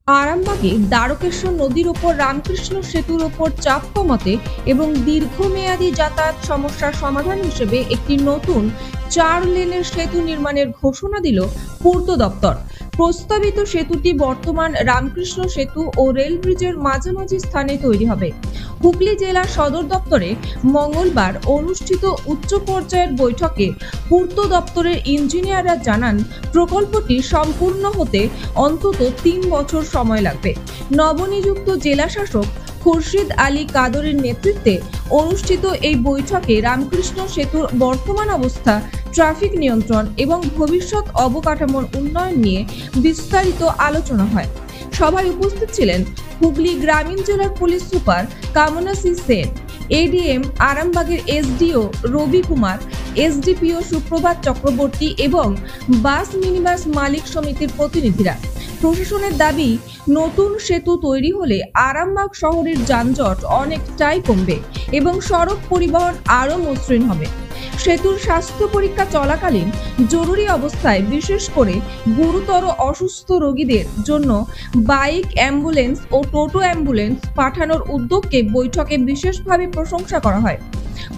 আরামবাগে দ্বারকেশ্বর নদীর ওপর রামকৃষ্ণ সেতুর ওপর চাপ কমাতে এবং দীর্ঘমেয়াদী যাতায়াত সমস্যার সমাধান হিসেবে একটি নতুন 4 লেনের সেতু নির্মাণের ঘোষণা দিল পূর্ত দপ্তর। প্রস্তাবিত সেতুটি বর্তমান রামকৃষ্ণ সেতু ও রেল ব্রিজের মাঝামাঝি স্থানে তৈরি হবে। হুগলি জেলা সদর দপ্তরে মঙ্গলবার অনুষ্ঠিত উচ্চ পর্যায়ের বৈঠকে পূর্ত দপ্তরের ইঞ্জিনিয়াররা জানান, প্রকল্পটি সম্পূর্ণ হতে অন্তত 3 বছর সময় লাগবে। নবনিযুক্ত জেলা শাসক খুরশিদ আলী কাদরের নেতৃত্বে অনুষ্ঠিত এই বৈঠকে রামকৃষ্ণ সেতুর বর্তমান অবস্থা, ট্রাফিক নিয়ন্ত্রণ এবং ভবিষ্যৎ অবকাঠামোর উন্নয়ন নিয়ে বিস্তারিত আলোচনা হয়। সভায় উপস্থিত ছিলেন হুগলি গ্রামীণ জেলার পুলিশ সুপার কামনা সি সেন, এডিএম আরামবাগের এসডিও রবি কুমার, এসডিপিও সুপ্রভাত চক্রবর্তী এবং বাস মিনিবাস মালিক সমিতির প্রতিনিধিরা। প্রশাসনের দাবি, নতুন সেতু তৈরি হলে আরামবাগ শহরের যানজট অনেকটাই কমবে এবং সড়ক পরিবহন আরও মসৃণ হবে। সেতুর স্বাস্থ্য পরীক্ষা চলাকালীন জরুরি অবস্থায় বিশেষ করে গুরুতর অসুস্থ রোগীদের জন্য বাইক অ্যাম্বুলেন্স ও টোটো অ্যাম্বুলেন্স পাঠানোর উদ্যোগকে বৈঠকে বিশেষভাবে প্রশংসা করা হয়।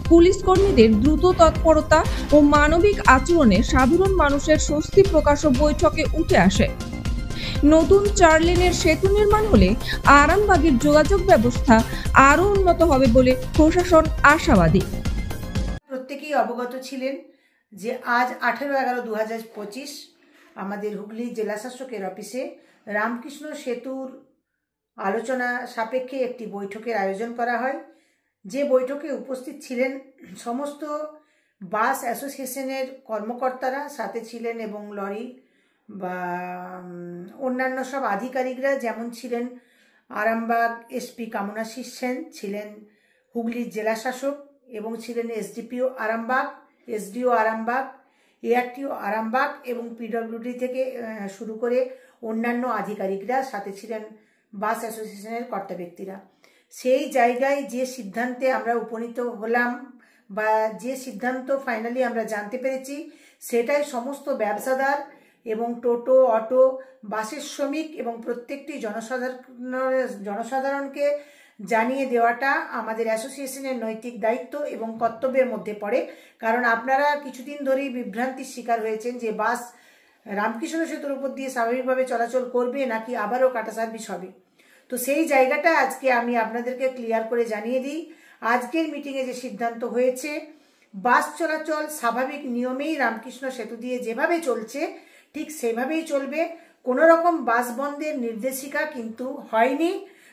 পুলিশ কর্মীদের দ্রুত তৎপরতা ও মানবিক আচরণে সাধারণ মানুষের স্বস্তি প্রকাশও বৈঠকে উঠে আসে। নতুন 4 লেনের সেতু নির্মাণ হলে আরামবাগের যোগাযোগ ব্যবস্থা আরও উন্নত হবে বলে প্রশাসন আশাবাদী। প্রত্যেকেই অবগত ছিলেন যে আজ 18/11/2025 আমাদের হুগলি জেলা শাসকের অফিসে রামকৃষ্ণ সেতুর আলোচনা সাপেক্ষে একটি বৈঠকের আয়োজন করা হয়। যে বৈঠকে উপস্থিত ছিলেন সমস্ত বাস অ্যাসোসিয়েশনের কর্মকর্তারা, সাথে ছিলেন এবং লরি বা অন্যান্য সব আধিকারিকরা, যেমন ছিলেন আরামবাগ এসপি কামনাশিস সেন, ছিলেন হুগলির জেলা শাসক এবং ছিলেন SDPO Arambagh, SDO Arambagh, ARTO Arambagh এবং পিডব্লিউডি থেকে শুরু করে অন্যান্য আধিকারিকরা, সাথে ছিলেন বাস অ্যাসোসিয়েশনের কর্তা ব্যক্তিরা। সেই জায়গায় যে সিদ্ধান্তে আমরা উপনীত হলাম বা যে সিদ্ধান্ত ফাইনালি আমরা জানতে পেরেছি, সেটাই সমস্ত ব্যবসাদার এবং টোটো, অটো, বাসের শ্রমিক এবং প্রত্যেকটি জনসাধারণকে জানিয়ে দেওয়াটা আমাদের অ্যাসোসিয়েশনের নৈতিক দায়িত্ব এবং কর্তব্যের মধ্যে পড়ে। কারণ আপনারা কিছুদিন ধরেই বিভ্রান্তির শিকার হয়েছেন যে বাস রামকৃষ্ণ সেতুর উপর দিয়ে স্বাভাবিকভাবে চলাচল করবে নাকি আবারও কাটা সার্ভিস হবে। তো সেই জায়গাটা আজকে আমি আপনাদেরকে ক্লিয়ার করে জানিয়ে দিই। আজকের মিটিংয়ে যে সিদ্ধান্ত হয়েছে, বাস চলাচল স্বাভাবিক নিয়মেই রামকৃষ্ণ সেতু দিয়ে যেভাবে চলছে ঠিক সেভাবেই চলবে। কোনো রকম বাস বন্ধের নির্দেশিকা কিন্তু হয়নি,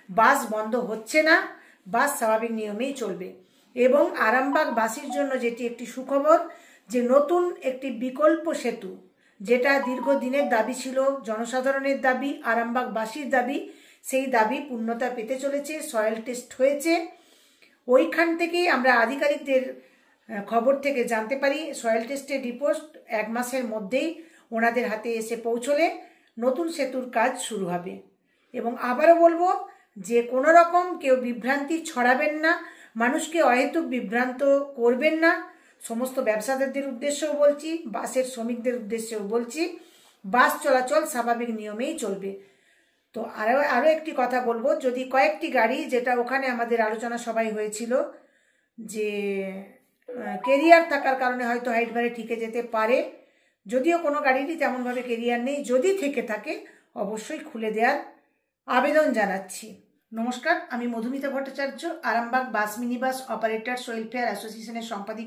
বাস বন্ধ হচ্ছে না, বাস স্বাভাবিক নিয়মেই চলবে। এবং আরামবাগবাসীর জন্য যেটি একটি সুখবর, যে নতুন একটি বিকল্প সেতু, যেটা দীর্ঘদিনের দাবি ছিল, জনসাধারণের দাবি, আরামবাগবাসীর দাবি, সেই দাবি পূর্ণতা পেতে চলেছে। সয়েল টেস্ট হয়েছে, ওইখান থেকেই আমরা আধিকারিকদের খবর থেকে জানতে পারি সয়েল টেস্টের রিপোর্ট 1 মাসের মধ্যেই ওনাদের হাতে এসে পৌঁছলে নতুন সেতুর কাজ শুরু হবে। এবং আবারও বলবো যে কোনো রকম কেউ বিভ্রান্তি ছড়াবেন না, মানুষকে অহেতুক বিভ্রান্ত করবেন না। সমস্ত ব্যবসাদারদের উদ্দেশ্যেও বলছি, বাসের শ্রমিকদের উদ্দেশ্যেও বলছি, বাস চলাচল স্বাভাবিক নিয়মেই চলবে। তো আরও একটি কথা বলবো, যদি কয়েকটি গাড়ি, যেটা ওখানে আমাদের আলোচনা সবাই হয়েছিল, যে কেরিয়ার থাকার কারণে হয়তো হাইট বারে ঠিকে যেতে পারে, যদিও কোনো গাড়িরই তেমনভাবে কেরিয়ার নেই, যদি থেকে থাকে অবশ্যই খুলে দেওয়ার আবেদন জানাচ্ছি। নমস্কার, আমি Madhumita Bhattacharya, Arambagh bus minibus operators welfare অ্যাসোসিয়েশনের সম্পাদিকা।